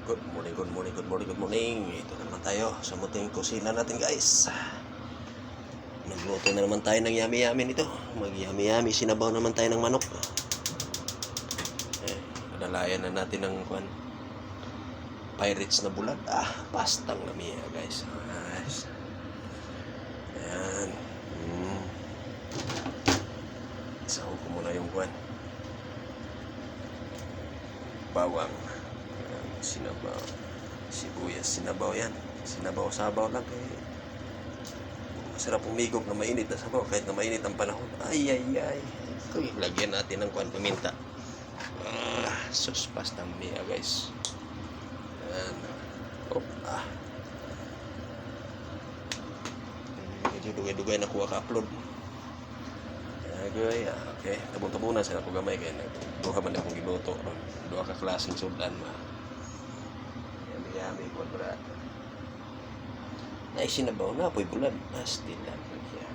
Good morning, good morning, good morning, good morning. Ito na naman tayo sa munting kusina natin, guys. Nagluto na naman tayo ng yummy-yummy nito. Mag-yummy-yummy, sinabaw naman tayo ng manok. Nadalayan na natin ng Pirates na bulad. Pastang lamiya, guys. Ayan. Isahog ko muna yung bawang. Sinabaw, sibuyas, sinabaw yan. Sinabaw-sabaw lang masarap umigop na mainit na sabaw kahit na mainit ang panahon. Ay. Ito, lagyan natin ng paminta. Sus, pastang miya, guys. Ayan. Medyo dugay-dugay na kuha ka-upload. Okay, tabong-tabunan sa ako gamay kaya duha man akong giluto. Duha ka klaseng sudan yummy po bra. Ay sinabaw na po'y bulan. Still lang siya.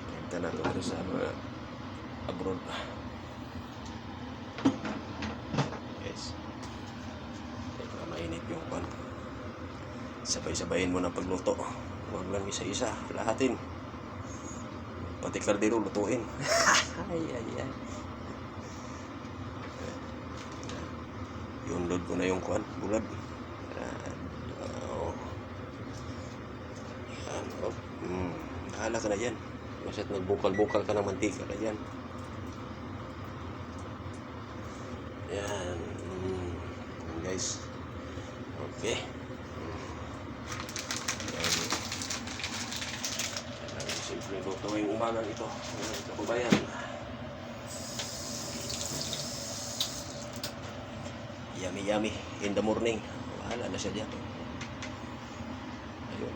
Kita na ito sa mga abroad. Yes. Kaya mainit yung sabay-sabayin mo na pagluto. Huwag lang isa-isa. Lahatin. Pati kaldero lutuin. Ay. Yung load ko na yung bulad. Hala ka na yan. Masyat nagbukal-bukal ka ng mantika ka yan. Yan. Guys. Okay. Simple luto yung umagang ito. Kababayan. Yummy in the morning. Wala na siya dyan. Ayun.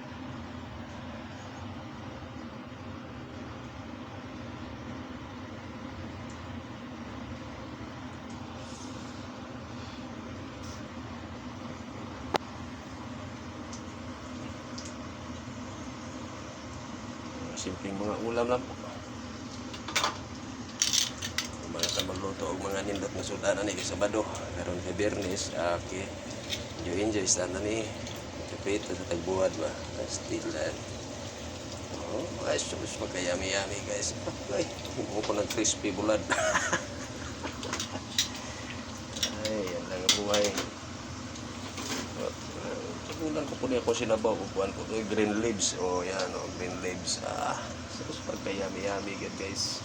Simpleng mga ulam lang po. Mga sa magluto o mga nindot na sudanan ni Sabado. Karon kay Bernes, okay. Enjoy sana ni kapito sa tagbuhat ba. Stilan. Guys, subos magka-yummy, guys. Ay, huwag ko ng crispy bulad. Ay, yan lang ang buhay. Sabulan ko po niya ko sinabaw. Kukuhan ko ito green leaves. Yan, green leaves. Subos magka-yummy, guys.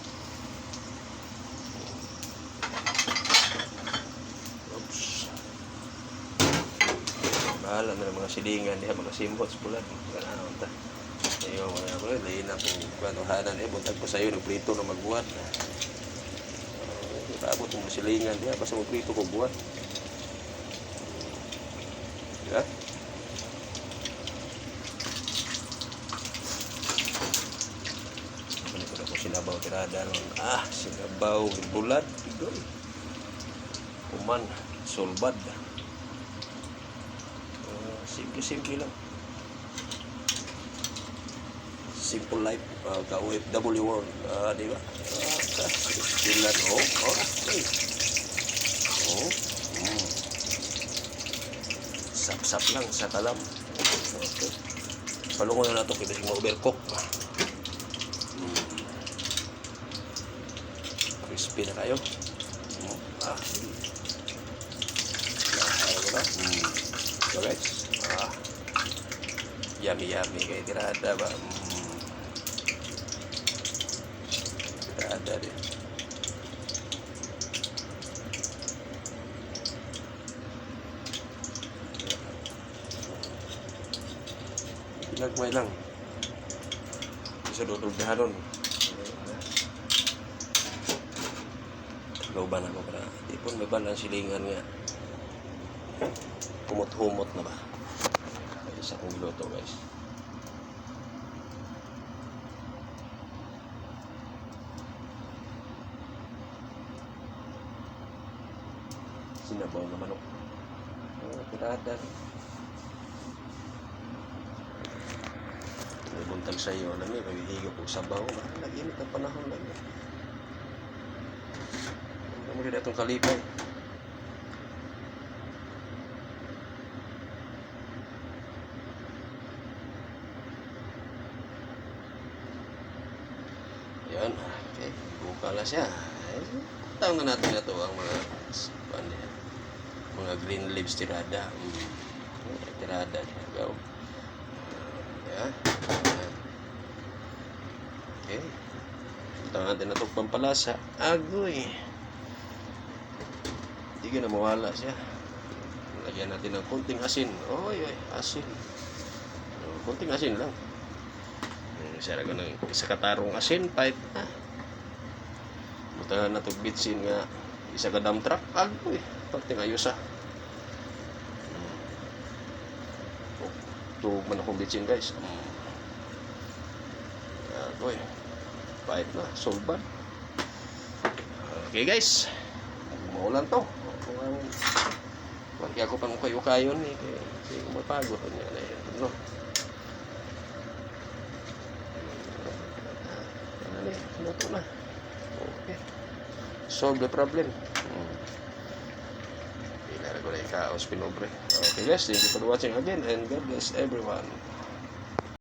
Bahala na mga silingan niya, mga simbots bulan. Ganaan ta. Ayo mga bro, lain na kung katuhanan buntag ko sayo nagprito na magbuhat. Abot mo silingan diha basta magprito ko buhat. Ya. Ano ko sinabaw tirada ron. Sinabaw bulat. Uman, solbad. Simple lang. Simple life, ka-OFW world, di ba? Silan, Sap-sap lang sa kalam. Okay. Palungon na nato kaya si ma-overcook. Crispy na kayo. So guys, yummy kayo tirada ba? Tirada din. Pinagmay lang. Isa dudog na haron. Lauban ako para di po may balang silingan nga. Kumot-humot na ba? Isa kong luto, guys. Sinabaw na manok. Tirada. buntag sa iyo, alam mo, pag-ihigop ko sabaw, nag-init ang panahon lang. Ang maganda itong kalipay. Yan, okay, buka na siya. Tawag na natin na ito ang mga green leaves tirada. Tirada, gaw. Yan. Okay. Tawag natin na ito pampalasa. Agoy. Hindi ka na mawala siya. Lagyan natin ng konting asin. Oy, asin. Konting asin lang. Isara ko ng isa katarong asin, pipe na. Buta na ito bitsin nga isa ka dump truck. Agoy. Pagting ayos ah. Tuwag man akong bitsin guys. Agoy. Pipe na. Solban. Okay guys. Maulan to. Kaya ako pa mo kayo-kayon eh. Kasi kumapagod niya na yun. No? Luto na. Okay. Solve the problem. Pinara ko na ikaos pinobre. Okay guys, thank you for watching again and God bless everyone.